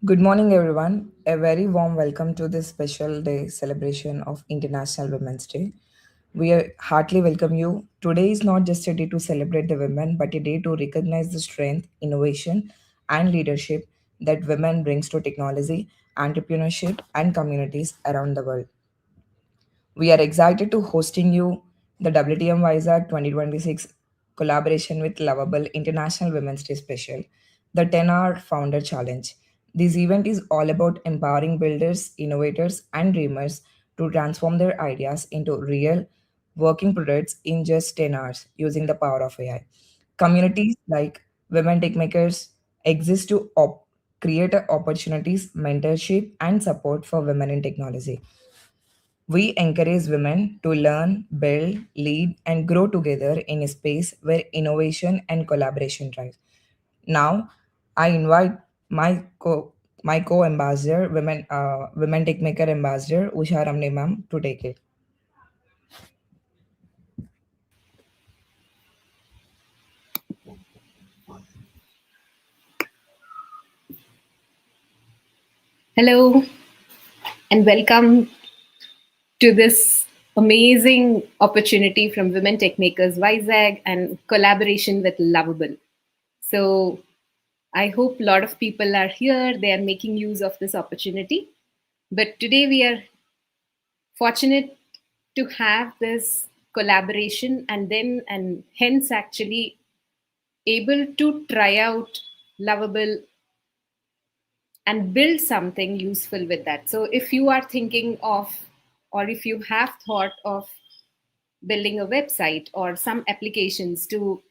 Good morning, everyone. A very warm welcome to this special day celebration of International Women's Day. Heartily welcome you. Today is not just a day to celebrate the women, but a day to recognize the strength, innovation, and leadership that women brings to technology, entrepreneurship, and communities around the world. We are excited to hosting you the WTM Vizag 2026 collaboration with Lovable International Women's Day Special, the 10-hour Founder Challenge. This event is all about empowering builders, innovators, and dreamers to transform their ideas into real working products in just 10 hours using the power of AI. Communities like Women Tech Makers exist to create opportunities, mentorship, and support for women in technology. We encourage women to learn, build, lead, and grow together in a space where innovation and collaboration thrive. Now, I invite my co-ambassador, women tech maker ambassador Usha Ramne ma'am to take it. Hello and welcome to this amazing opportunity from Women Tech Makers Vizag and collaboration with Lovable. So I hope a lot of people are here. They are making use of this opportunity. But today we are fortunate to have this collaboration and hence actually able to try out Lovable and build something useful with that. So if you are thinking of, or if you have thought of building a website or some applications to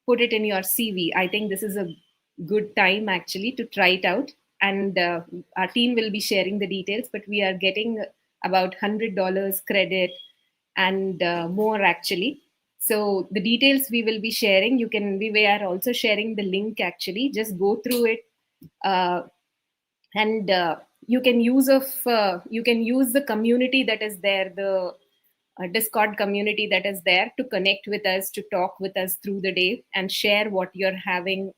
put it in your CV, I think this is a good time actually to try it out. And our team will be sharing the details, but we are getting about $100 credit and more actually. So the details we will be sharing, we are also sharing the link actually. Just go through it. Uh, and you can use the community that is there, the Discord community that is there, to connect with us, to talk with us through the day and share what you're having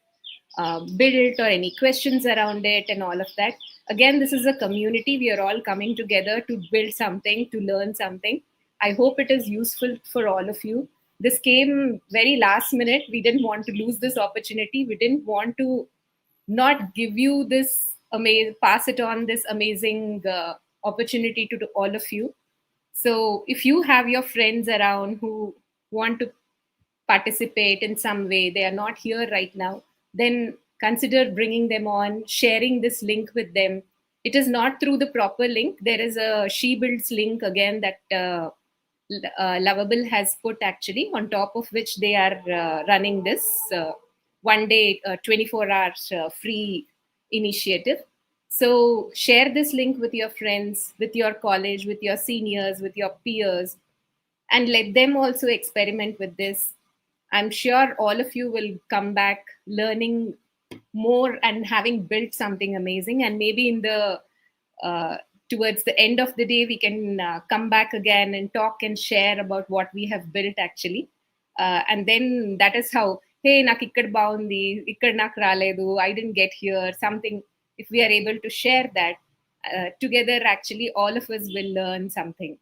built or any questions around it and all of that. Again, this is a community. We are all coming together to build something, to learn something. I hope it is useful for all of you. This came very last minute. We didn't want to lose this opportunity. We didn't want to not give you this amazing, pass it on this amazing opportunity to all of you. So if you have your friends around who want to participate in some way, they are not here right now, then consider bringing them on, sharing this link with them. It is not through the proper link. There is a SheBuilds link again that Lovable has put actually, on top of which they are running this one day, 24 hours free initiative. So share this link with your friends, with your college, with your seniors, with your peers, and let them also experiment with this. I'm sure all of you will come back learning more and having built something amazing. And maybe in the uh, towards the end of the day, we can come back again and talk and share about what we have built actually. And then that is how, hey, నాకు ఇక్కడ బాగుంది, ఇక్కడ నాకు రాలేదు, I didn't get here, something. If we are able to share that together, actually, all of us will learn something.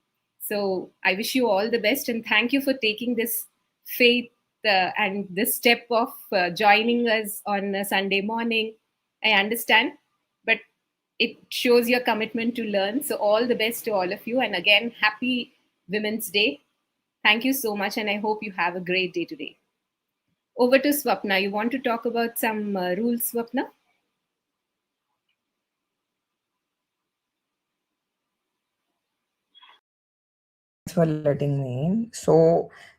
So I wish you all the best and thank you for taking this faith and this step of joining us on a Sunday morning. I understand, but it shows your commitment to learn. So all the best to all of you. And again, happy Women's Day. Thank you so much. And I hope you have a great day today. Over to Swapna. You want to talk about some rules, Swapna? Thanks for letting me in. So,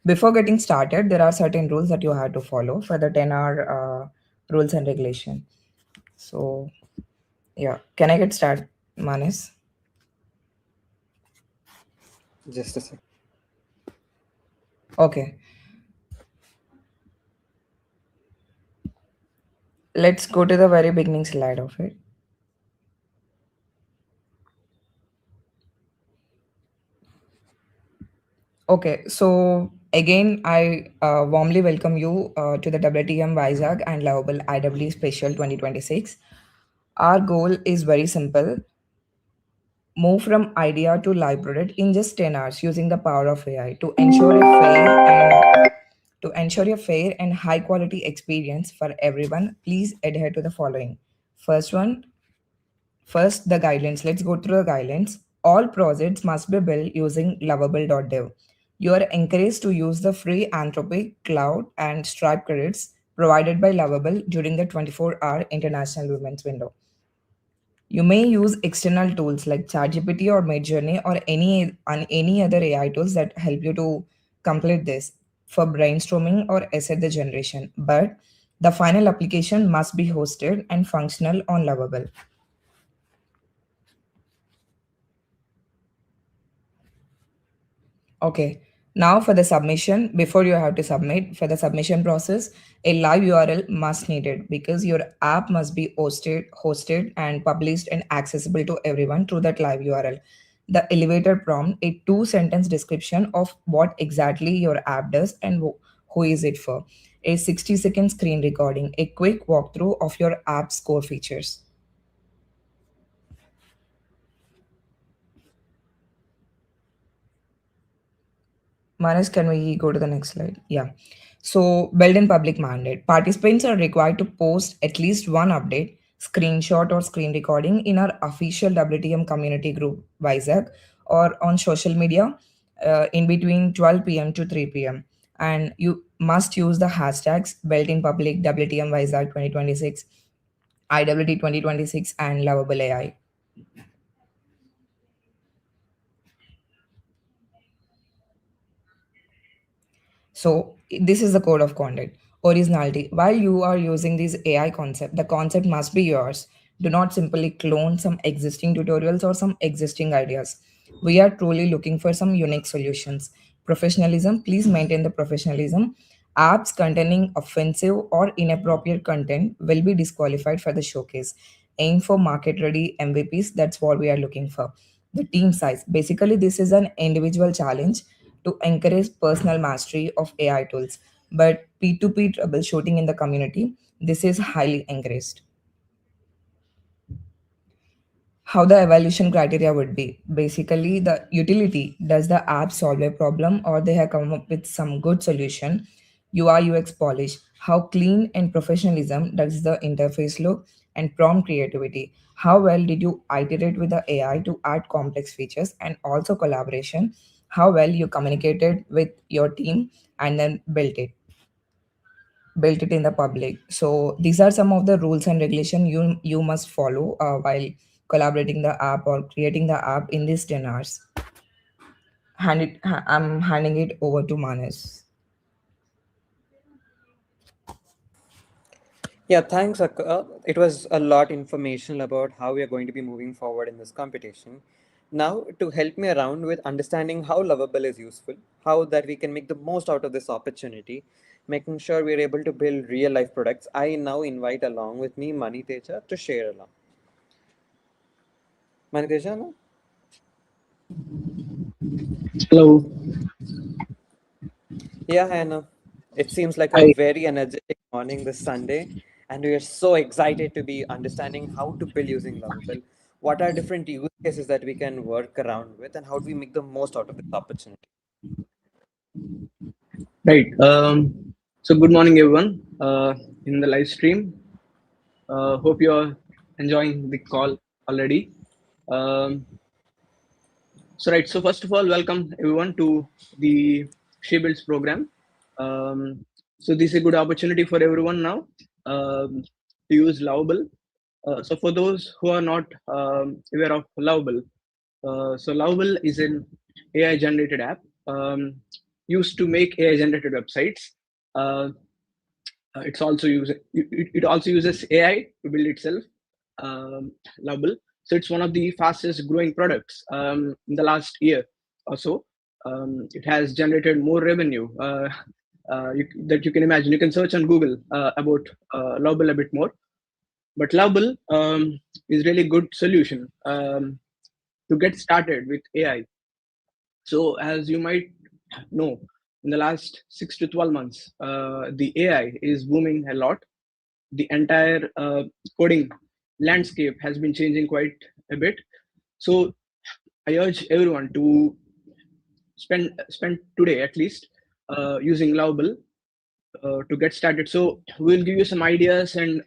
before getting started, there are certain rules that you have to follow for the 10-hour rules and regulation. So, yeah, can I get started, Manis? Just a sec. Okay, let's go to the very beginning slide of it. Okay, so again, I warmly welcome you to the WTM Vizag and Lovable IWD Special 2026. Our goal is very simple: move from idea to live product in just 10 hours using the power of AI to ensure a fair and high quality experience for everyone. Please adhere to the following. First one, First, the guidelines. Let's go through the guidelines. All projects must be built using lovable.dev. You are encouraged to use the free Anthropic, Cloud, and Stripe credits provided by Lovable during the 24-hour International Women's window. You may use external tools like ChatGPT or Midjourney or any other AI tools that help you to complete this for brainstorming or asset the generation. But the final application must be hosted and functional on Lovable. Okay. Now for the submission, before you have to submit, for the submission process, a live URL must needed because your app must be hosted and published and accessible to everyone through that live URL. The elevator prompt, a two-sentence description of what exactly your app does and who is it for. A 60-second screen recording, a quick walkthrough of your app's core features. Manas, can we go to the next slide? Yeah. So, build in public mandate. Participants are required to post at least one update, screenshot, or screen recording in our official WTM community group, Vizag, or on social media in between 12 p.m. to 3 p.m. And you must use the hashtags built in public WTM Vizag 2026, IWD 2026, and Lovable AI. So this is the code of conduct. Originality. While you are using this AI concept, the concept must be yours. Do not simply clone some existing tutorials or some existing ideas. We are truly looking for some unique solutions. Professionalism. Please maintain the professionalism. Apps containing offensive or inappropriate content will be disqualified for the showcase. Aim for market ready MVPs. That's what we are looking for. The team size. Basically, this is an individual challenge to encourage personal mastery of AI tools. But P2P troubleshooting in the community, this is highly encouraged. How the evaluation criteria would be basically the utility. Does the app solve a problem or they have come up with some good solution? UI UX polish. How clean and professionalism does the interface look? And prompt creativity. How well did you iterate with the AI to add complex features? And also collaboration. How well you communicated with your team and then built it in the public. So these are some of the rules and regulation you must follow while collaborating the app or creating the app in these 10 hours. I'm handing it over to Manas. Yeah, thanks. It was a lot informational about how we are going to be moving forward in this competition. Now, to help me around with understanding how Lovable is useful, how that we can make the most out of this opportunity, making sure we're able to build real life products, I now invite along with me Maniteja to share along. Maniteja, no? Hello. Yeah, Hannah. It seems like a Hi. very energetic morning this Sunday, and we are so excited to be understanding how to build using Lovable. What are different use cases that we can work around with, and how do we make the most out of this opportunity? Right. So good morning, everyone. In the live stream, hope you are enjoying the call already. Um, so right. So first of all, welcome everyone to the SheBuilds program. So this is a good opportunity for everyone now to use Lovable. So for those who are not aware of Lovable, so Lovable is an AI generated app used to make AI generated websites. Uh, it also uses AI to build itself. Lovable. So it's one of the fastest growing products in the last year or so. It has generated more revenue that you can imagine. You can search on Google about Lovable a bit more. But Lovable is really good solution to get started with AI. So, as you might know, in the last 6 to 12 months, the AI is booming a lot. The entire coding landscape has been changing quite a bit. So I urge everyone to spend today at least using Lovable to get started. So we'll give you some ideas and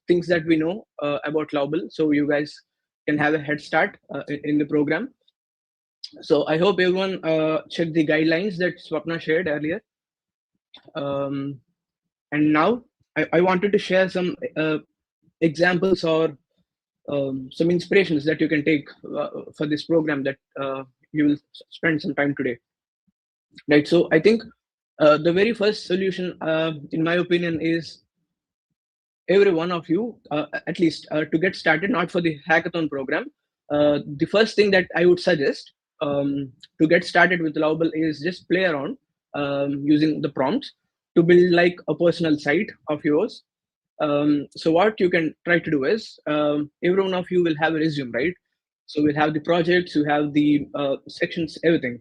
things that we know about Lovable, so you guys can have a head start in the program. So I hope everyone checked the guidelines that Swapna shared earlier. Um, and now I wanted to share some examples or some inspirations that you can take for this program that you will spend some time today. Right. So I think the very first solution, in my opinion, is every one of you, at least to get started, not for the hackathon program. The first thing that I would suggest to get started with Lovable is just play around using the prompts to build like a personal site of yours. So what you can try to do is every one of you will have a resume, right? So we'll have the projects, you have the sections, everything.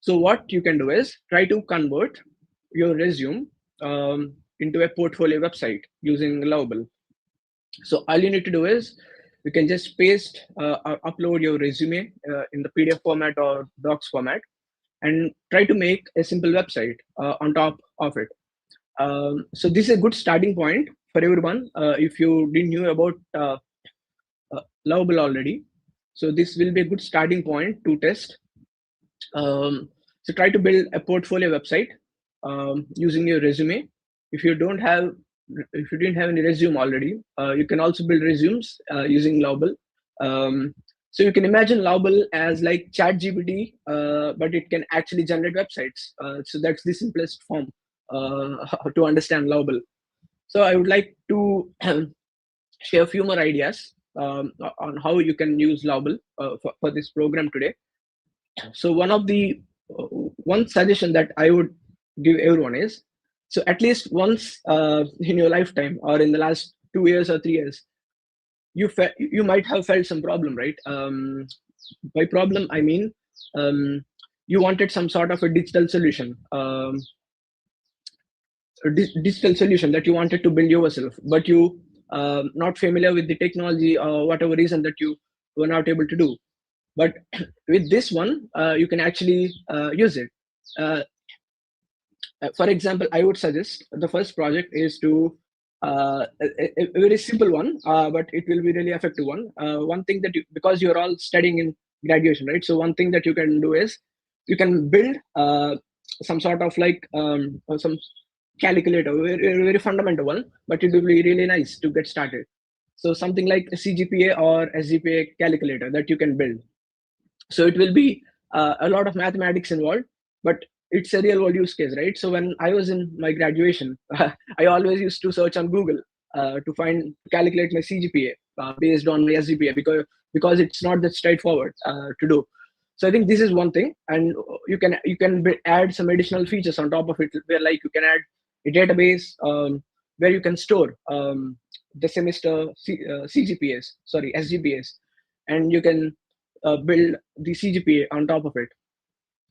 So what you can do is try to convert your resume into a portfolio website using Lovable. So all you need to do is you can just paste or upload your resume in the PDF format or docs format and try to make a simple website on top of it. So this is a good starting point for everyone. If you didn't know about Lovable already, so this will be a good starting point to test. So try to build a portfolio website using your resume. If you don't have, if you didn't have any resume already, you can also build resumes using Lovable. So you can imagine Lovable as like ChatGPT, but it can actually generate websites. So that's the simplest form to understand Lovable. So I would like to share a few more ideas on how you can use Lovable for this program today. So one suggestion that I would give everyone is, so at least once in your lifetime or in the last 2 years or 3 years, you might have felt some problem, right? By problem I mean you wanted some sort of a digital solution, digital solution that you wanted to build yourself, but you not familiar with the technology or whatever reason that you were not able to do. But with this one, you can actually use it. Uh, for example, I would suggest the first project is to a very simple one, but it will be really effective one. One thing that because you're all studying in graduation, right? So one thing that you can do is you can build some sort of like some calculator, very fundamental one, but it will be really nice to get started. So something like a CGPA or SGPA calculator that you can build. So it will be a lot of mathematics involved, but it's a real world use case, right? So when I was in my graduation, I always used to search on Google to calculate my CGPA based on my SGPA, because it's not that straightforward to do. So I think this is one thing, and you can add some additional features on top of it, where like you can add a database where you can store the semester CGPAs, sorry, SGPAs, and you can build the CGPA on top of it.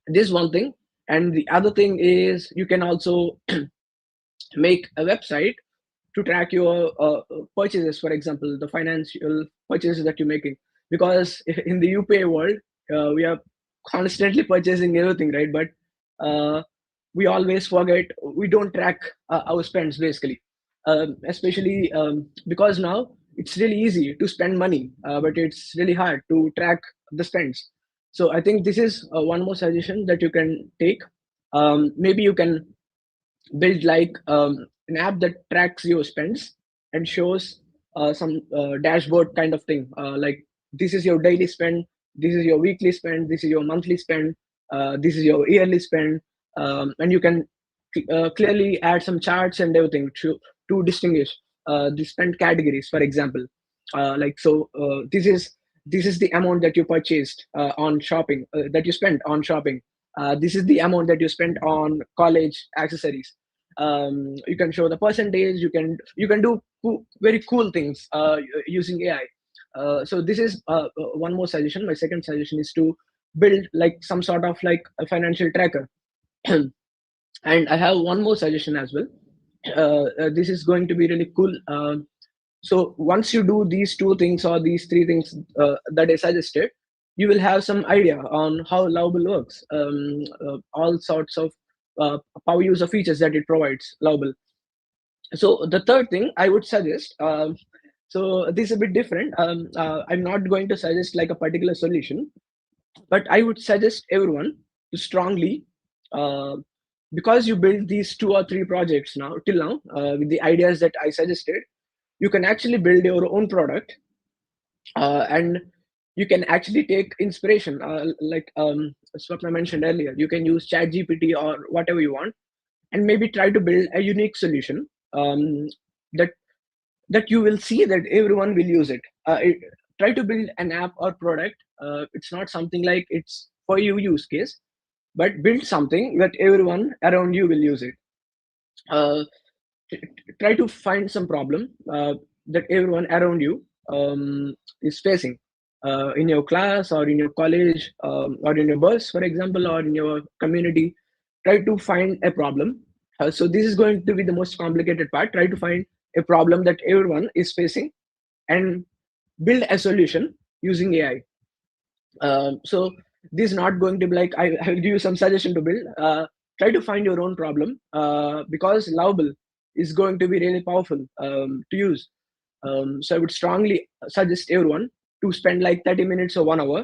This one thing. And the other thing is you can also make a website to track your purchases, for example, the financial purchases that you're making. Because in the UPA world, we are constantly purchasing everything, right? But we always forget, we don't track our spends basically. Especially because now it's really easy to spend money, but it's really hard to track the spends. So I think this is one more suggestion that you can take. Maybe you can build like an app that tracks your spends and shows some dashboard kind of thing, like this is your daily spend, this is your weekly spend, this is your monthly spend, this is your yearly spend, and you can clearly add some charts and everything to distinguish the spend categories, for example. Like so this is the amount that you purchased on shopping, that you spent on shopping. This is the amount that you spent on college accessories. You can show the percentage. You can do very cool things using AI. So this is one more suggestion. My second suggestion is to build like some sort of like a financial tracker. And I have one more suggestion as well. This is going to be really cool. So once you do these two things or these three things that I suggested, you will have some idea on how Lovable works. All sorts of power user features that it provides, Lovable. So the third thing I would suggest, so this is a bit different. I'm not going to suggest like a particular solution, but I would suggest everyone to strongly, uh, because you build these 2 or 3 projects now till now with the ideas that I suggested, you can actually build your own product, and you can actually take inspiration, like Swapna mentioned earlier. You can use Chat GPT or whatever you want, and maybe try to build a unique solution, that you will see that everyone will use it. Try to build an app or product. It's not something like it's for you use case, but build something that everyone around you will use it. Uh, Try to find some problem that everyone around you is facing, in your class or in your college, or in your bus, for example, or in your community. Try to find a problem. So this is going to be the most complicated part. Try to find a problem that everyone is facing and build a solution using AI. So this is not going to be like I will give you some suggestion to build. Try to find your own problem, because Lovable is going to be really powerful to use. So I would strongly suggest everyone to spend like 30 minutes or 1 hour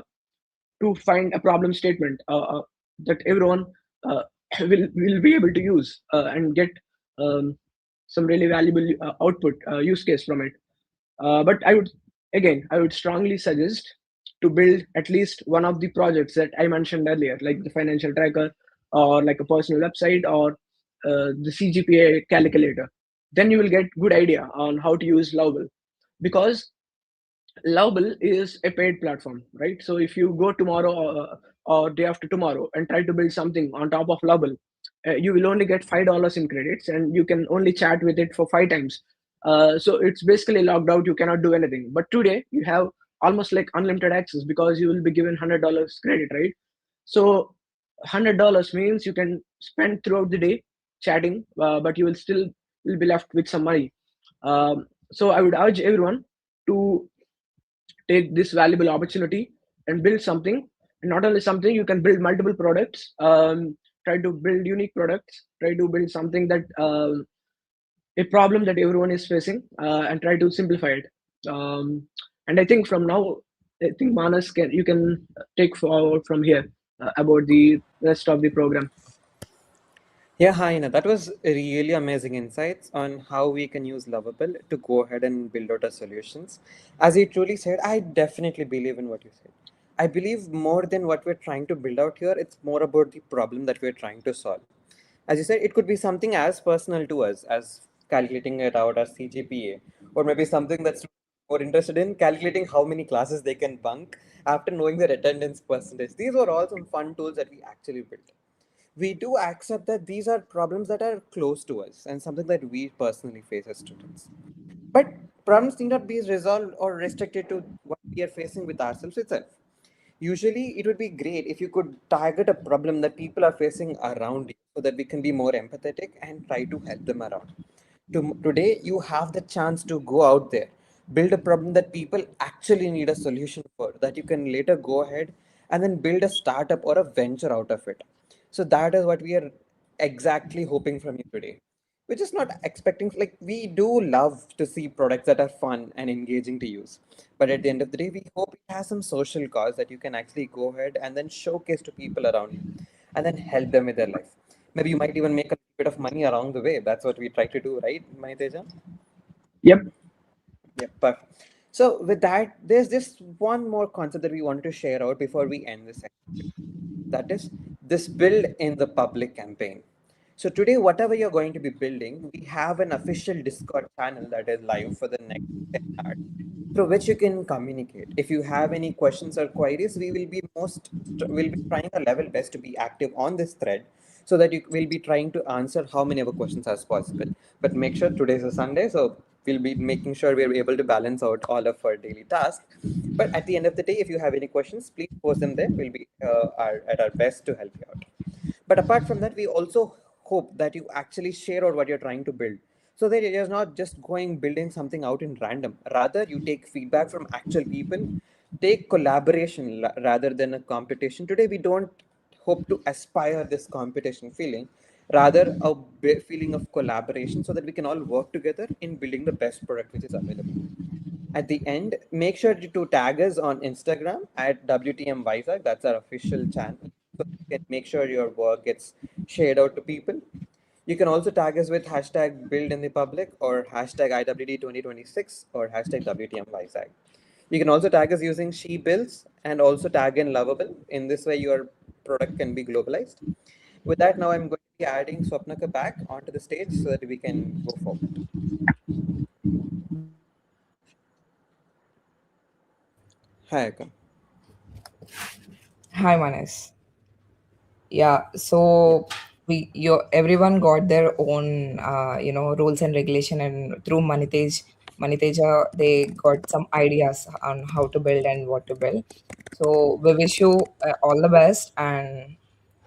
to find a problem statement that everyone uh, will be able to use, and get um, some really valuable output use case from it. But I would strongly suggest to build at least one of the projects that I mentioned earlier, like the financial tracker, or like a personal website, or the CGPA calculator. Then you will get good idea on how to use Lovable, because Lovable is a paid platform, right? So if you go tomorrow, or day after tomorrow, and try to build something on top of Lovable, you will only get $5 in credits, and you can only chat with it for 5 times. So it's basically locked out. You cannot do anything. But today you have almost like unlimited access, because you will be given $100 credit, right? So $100 means you can spend throughout the day chatting, but you will still will be left with some money. So I would urge everyone to take this valuable opportunity and build something. And not only something, you can build multiple products. Try to build unique products. Try to build something that a problem that everyone is facing, and try to simplify it. And I think from now, I think Manas can you can take forward from here about the rest of the program. Yeah, hi, Ina. That was really amazing insights on how we can use Lovable to go ahead and build out our solutions. As you truly said, I definitely believe in what you said. I believe more than what we're trying to build out here, it's more about the problem that we're trying to solve. As you said, it could be something as personal to us as calculating it out as CGPA, or maybe something that's more interested in calculating how many classes they can bunk after knowing their attendance percentage. These were all some fun tools that we actually built. We do accept that these are problems that are close to us and something that we personally face as students. But problems need not be resolved or restricted to what we are facing with ourselves itself. Usually, it would be great if you could target a problem that people are facing around you so that we can be more empathetic and try to help them around. Today, you have the chance to go out there, build a problem that people actually need a solution for, that you can later go ahead and then build a startup or a venture out of it. So, that is what we are exactly hoping from you today. We're just not expecting, like, we do love to see products that are fun and engaging to use. But at the end of the day, we hope it has some social cause that you can actually go ahead and then showcase to people around you and then help them with their life. Maybe you might even make a bit of money along the way. That's what we try to do, right, Maiteja? Yep. Yeah, perfect. So with that, there's just one more concept that we wanted to share out before we end this section. That is this build in the public campaign. So today, whatever you're going to be building, we have an official Discord channel that is live for the next 10 hours through which you can communicate. If you have any questions or queries, we will be will be trying our level best to be active on this thread so that you will be trying to answer how many of our questions as possible. But make sure today is a Sunday, so we'll be making sure we're able to balance out all of our daily tasks. But at the end of the day, if you have any questions, please post them there. We'll be at our best to help you out. But apart from that, we also hope that you actually share out what you're trying to build so that you're not just going building something out in random. Rather, you take feedback from actual people, take collaboration rather than a competition. Today, we don't hope to aspire this competition feeling, rather a feeling of collaboration, so that we can all work together in building the best product which is available. At the end, make sure to tag us on Instagram at WTM Vizag. That's our official channel. So you can make sure your work gets shared out to people. You can also tag us with hashtag build in the public or hashtag IWD 2026 or hashtag WTM Vizag. You can also tag us using SheBuilds and also tag in Lovable. In this way, your product can be globalized. With that, now I'm going to be adding Swapnaka back onto the stage so that we can go forward. Hi, Akam. Hi, Manes. Yeah, so everyone got their own rules and regulation, and through Maniteja they got some ideas on how to build and what to build. So we wish you all the best, and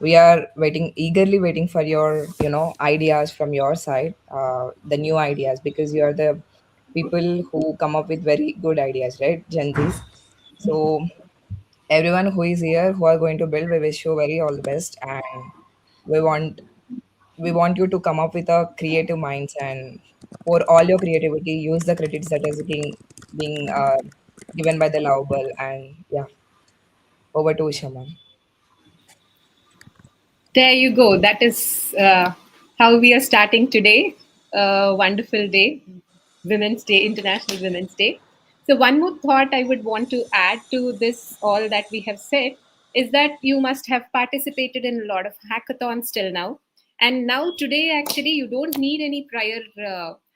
we are eagerly waiting for your ideas from your side, the new ideas, because you are the people who come up with very good ideas, right, Gen Zs. So everyone who is here who are going to build, we wish you very all the best, and we want we want you to come up with a creative minds and for all your creativity use the credits that is being given by the Lovable. And yeah, over to Shaman. There you go. That is how we are starting today. Wonderful day, Women's Day, International Women's Day. So, one more thought I would want to add to this, all that we have said, is that you must have participated in a lot of hackathons till now. And now, today, actually, you don't need any prior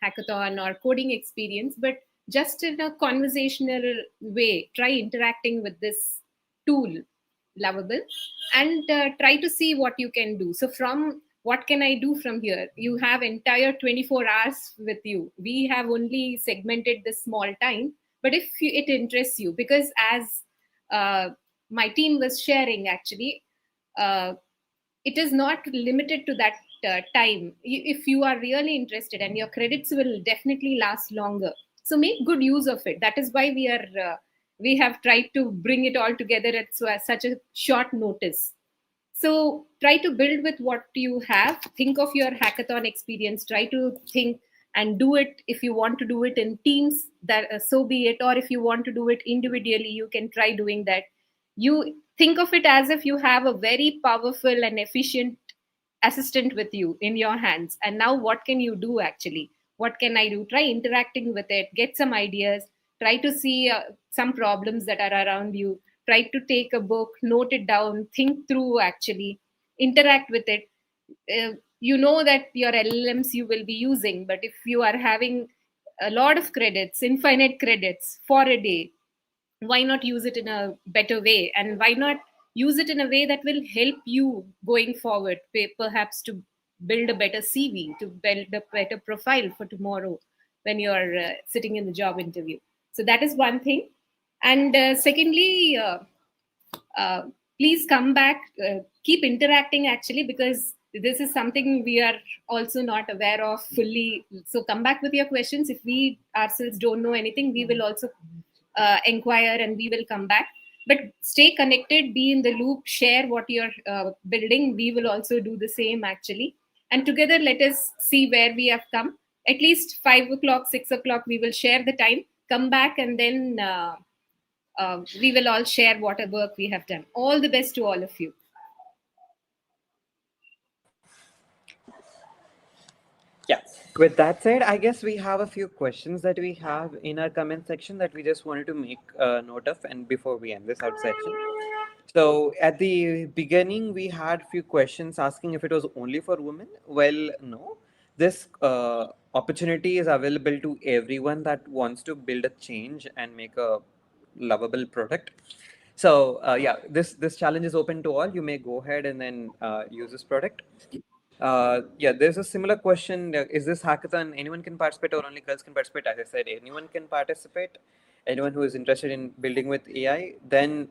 hackathon or coding experience, but just in a conversational way, try interacting with this tool, Lovable, and try to see what you can do. So from what can I do from here, you have entire 24 hours with you. We have only segmented this small time, but if it interests you, because as uh, my team was sharing, actually, uh, it is not limited to that time. If you are really interested, and your credits will definitely last longer, so make good use of it. That is why we have tried to bring it all together at such a short notice. So try to build with what you have. Think of your hackathon experience. Try to think and do it. If you want to do it in teams, that so be it. Or if you want to do it individually, you can try doing that. You think of it as if you have a very powerful and efficient assistant with you in your hands. And now, what can you do actually? What can I do? Try interacting with it. Get some ideas. Try to see some problems that are around you. Try to take a book, note it down, think through, actually interact with it. You know that your LLMs you will be using, but if you are having a lot of credits, infinite credits for a day, why not use it in a better way? And why not use it in a way that will help you going forward, perhaps to build a better CV, to build a better profile for tomorrow when you're sitting in the job interview. So that is one thing. And secondly, uh, please come back, keep interacting, actually, because this is something we are also not aware of fully. So come back with your questions. If we ourselves don't know anything, we will also inquire, and we will come back. But stay connected, be in the loop, share what you're building. We will also do the same, actually, and together let us see where we have come. At least 5 o'clock, 6 o'clock, we will share the time, come back, and then we will all share what work we have done. All the best to all of you. Yeah. With that said, I guess we have a few questions that we have in our comment section that we just wanted to make a note of, and before we end this out session. So at the beginning, we had few questions asking if it was only for women. Well, no. This opportunity is available to everyone that wants to build a change and make a lovable product. So yeah, this challenge is open to all. You may go ahead and then use this product. Yeah, there's a similar question. Is this hackathon anyone can participate or only girls can participate? As I said, anyone can participate. Anyone who is interested in building with AI. Then,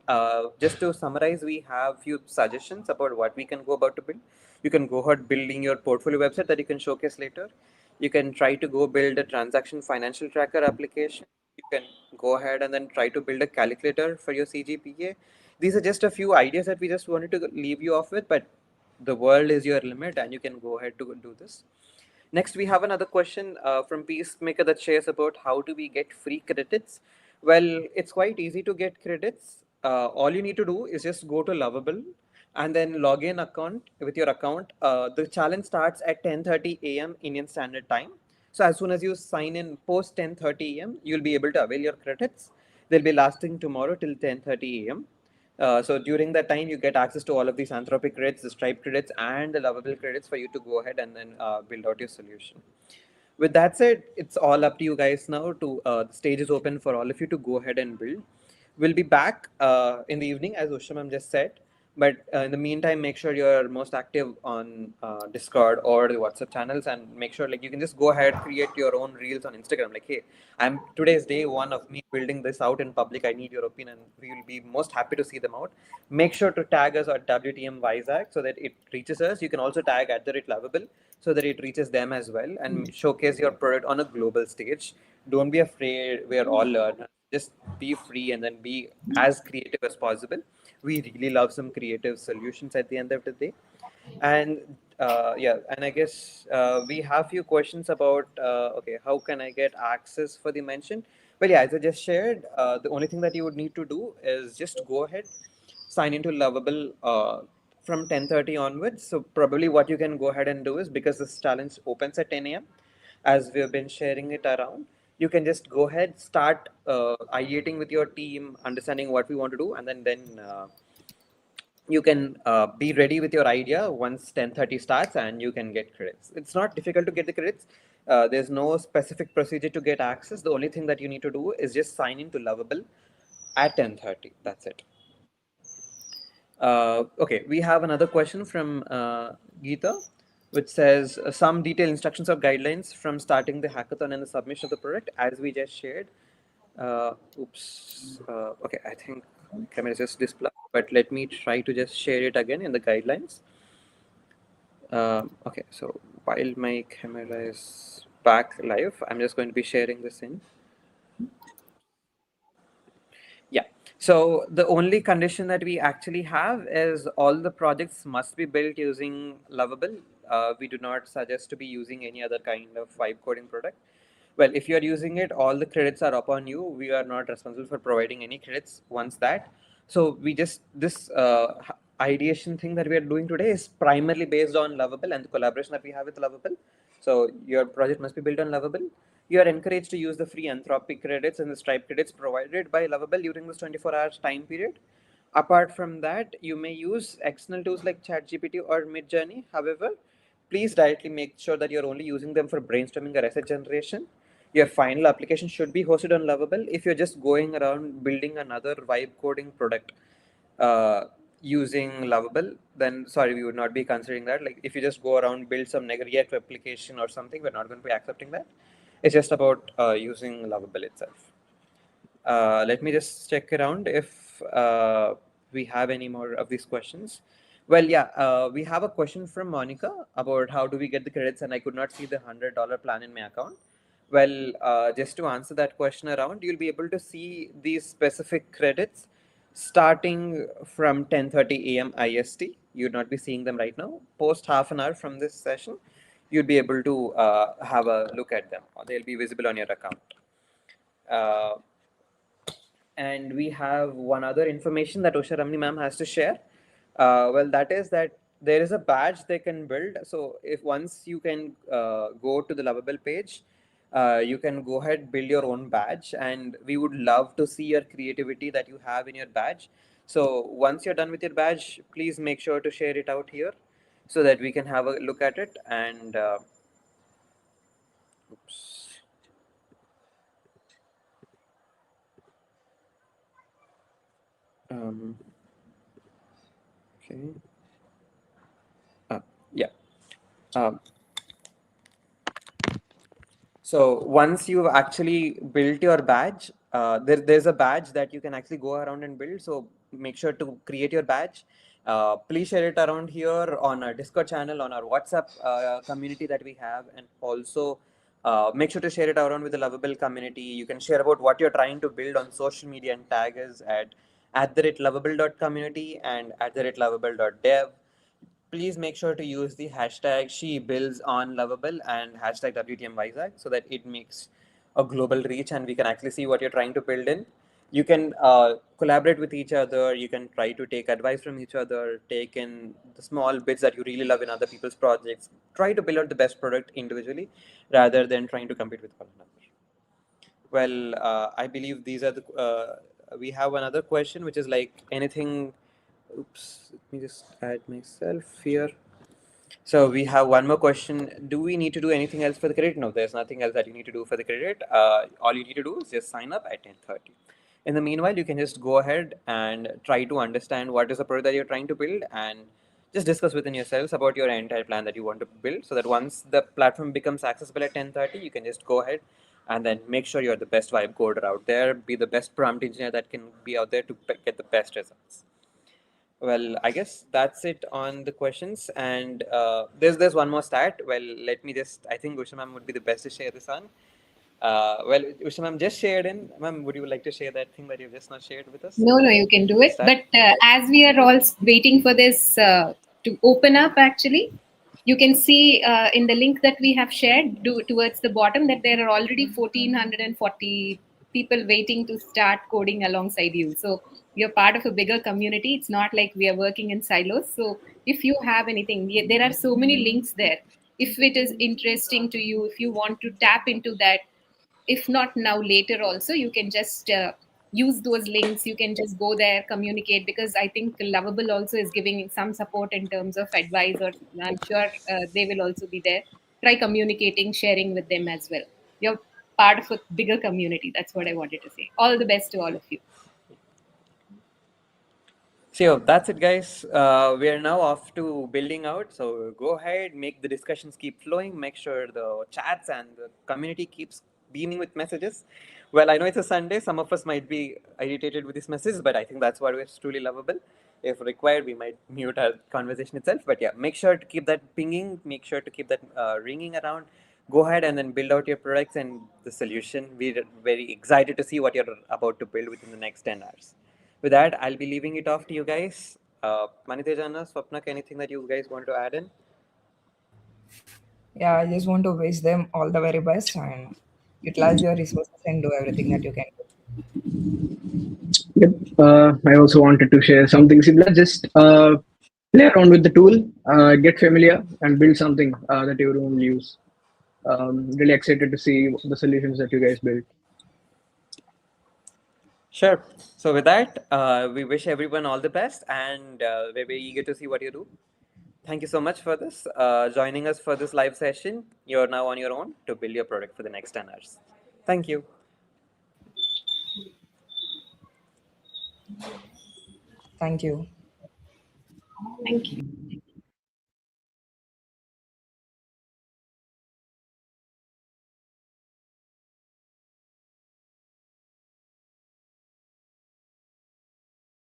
just to summarize, we have few suggestions about what we can go about to build. You can go ahead building your portfolio website that you can showcase later. You can try to go build a transaction financial tracker application. You can go ahead and then try to build a calculator for your CGPA. These are just a few ideas that we just wanted to leave you off with, but the world is your limit and you can go ahead to do this. Next, we have another question from Peacemaker that shares about how do we get free credits. Well, it's quite easy to get credits. All you need to do is just go to Lovable and then log in account with your account. The challenge starts at 10:30 a.m. Indian Standard Time. So as soon as you sign in post 10:30 a.m., you'll be able to avail your credits. They'll be lasting tomorrow till 10:30 a.m. So during that time, you get access to all of these Anthropic credits, the Stripe credits, and the Lovable credits for you to go ahead and then build out your solution. With that said, it's all up to you guys now. To the stage is open for all of you to go ahead and build. We'll be back in the evening, as Ushamam just said. But in the meantime, make sure you're most active on Discord or the WhatsApp channels, and make sure like you can just go ahead, create your own reels on Instagram. Like, hey, I'm today's day one of me building this out in public. I need your opinion. We will be most happy to see them out. Make sure to tag us at WTM Vizag so that it reaches us. You can also tag at the Lovable so that it reaches them as well and showcase your product on a global stage. Don't be afraid. We are all learners. Just be free and then be as creative as possible. We really love some creative solutions at the end of the day. And yeah, and I guess we have few questions about okay, how can I get access for the mention? Well, yeah, as I just shared, the only thing that you would need to do is just go ahead, sign into Lovable from 10:30 onwards. So probably what you can go ahead and do is, because this challenge opens at 10 a.m., as we have been sharing it around, you can just go ahead, start ideating with your team, understanding what we want to do, and then you can be ready with your idea once 10:30 starts, and you can get credits. It's not difficult to get the credits. There's no specific procedure to get access. The only thing that you need to do is just sign into Lovable at 10:30. That's it. Okay, we have another question from Geeta, which says some detailed instructions or guidelines from starting the hackathon and the submission of the product, as we just shared. Oops. Okay, I think camera is just displayed, but let me try to just share it again in the guidelines. Okay, so while my camera is back live, I'm just going to be sharing this in. Yeah. So the only condition that we actually have is all the projects must be built using Lovable. We do not suggest to be using any other kind of vibe coding product. Well, if you are using it, all the credits are upon you. We are not responsible for providing any credits once that. So we just, this ideation thing that we are doing today is primarily based on Lovable and the collaboration that we have with Lovable. So your project must be built on Lovable. You are encouraged to use the free Anthropic credits and the Stripe credits provided by Lovable during this 24 hours time period. Apart from that, you may use external tools like ChatGPT or Midjourney. However, please directly make sure that you're only using them for brainstorming or asset generation. Your final application should be hosted on Lovable. If you're just going around building another vibe coding product using Lovable, then sorry, we would not be considering that. Like if you just go around build some React application or something, we're not going to be accepting that. It's just about using Lovable itself. Let me just check around if we have any more of these questions. Well, yeah, we have a question from Monica about how do we get the credits, and I could not see the $100 plan in my account. Well, just to answer that question around, you'll be able to see these specific credits starting from 10:30 a.m. IST. You'd not be seeing them right now. Post half an hour from this session, you'd be able to have a look at them. They'll be visible on your account. Uh, and we have one other information that Usha Ramni ma'am has to share. Well, that is that there is a badge they can build. So if once you can go to the Lovable page, you can go ahead, build your own badge, and we would love to see your creativity that you have in your badge. So once you're done with your badge, please make sure to share it out here so that we can have a look at it. And oops. Okay. Yeah. Um, So once you've actually built your badge, there's a badge that you can actually go around and build. So make sure to create your badge. Please share it around here on our Discord channel, on our WhatsApp community that we have, and also Make sure to share it around with the Lovable community. You can share about what you're trying to build on social media and tag us at the rate lovable.community and at the rate lovable.dev. Please make sure to use the hashtag SheBuilds on Lovable and hashtag WTM Vizag so that it makes a global reach and we can actually see what you're trying to build in. You can collaborate with each other. You can try to take advice from each other, take in the small bits that you really love in other people's projects. Try to build out the best product individually rather than trying to compete with one another. Well, I believe these are the. We have another question, which is like anything. Oops, let me just add myself here. So we have one more question. Do we need to do anything else for the credit? No, there's nothing else that you need to do for the credit. All you need to do is just sign up at 10:30. In the meanwhile, you can just go ahead and try to understand what is the product that you're trying to build and just discuss within yourselves about your entire plan that you want to build so that once the platform becomes accessible at 10:30, you can just go ahead and then make sure you're the best vibe coder out there, be the best prompt engineer that can be out there to get the best results. Well, I guess that's it on the questions. And there's one more stat. Well, let me just. I think Usha ma'am would be the best to share this on. Well, Usha ma'am just shared in. Ma'am, would you like to share that thing that you've just not shared with us? No, no, you can do The it. stat. But as we are all waiting for this to open up, actually, you can see in the link that we have shared towards the bottom that there are already 1,440 people waiting to start coding alongside you. So you're part of a bigger community. It's not like we are working in silos. So if you have anything, there are so many links there. If it is interesting to you, if you want to tap into that, if not now, later also, you can just use those links. You can just go there, communicate, because I think Lovable also is giving some support in terms of advice, or I'm sure they will also be there. Try communicating, sharing with them as well. You're part of a bigger community. That's what I wanted to say. All the best to all of you. So that's it, guys. We are now off to building out. So go ahead, make the discussions keep flowing. Make sure the chats and the community keeps beaming with messages. Well, I know it's a Sunday. Some of us might be irritated with these messages, but I think that's what is truly lovable. If required, we might mute our conversation itself. But yeah, make sure to keep that pinging. Make sure to keep that ringing around. Go ahead and then build out your products and the solution. We're very excited to see what you're about to build within the next 10 hours. With that, I'll be leaving it off to you guys. Manitejana, Swapnak, anything that you guys want to add in? Yeah, I just want to wish them all the very best and utilize your resources and do everything that you can do. Yep. I also wanted to share something similar. Just play around with the tool, get familiar, and build something that you will use. Really excited to see the solutions that you guys build. Sure. So with that, we wish everyone all the best, and we're very eager to see what you do. Thank you so much for this, joining us for this live session. You're now on your own to build your product for the next 10 hours. Thank you. Thank you. Thank you.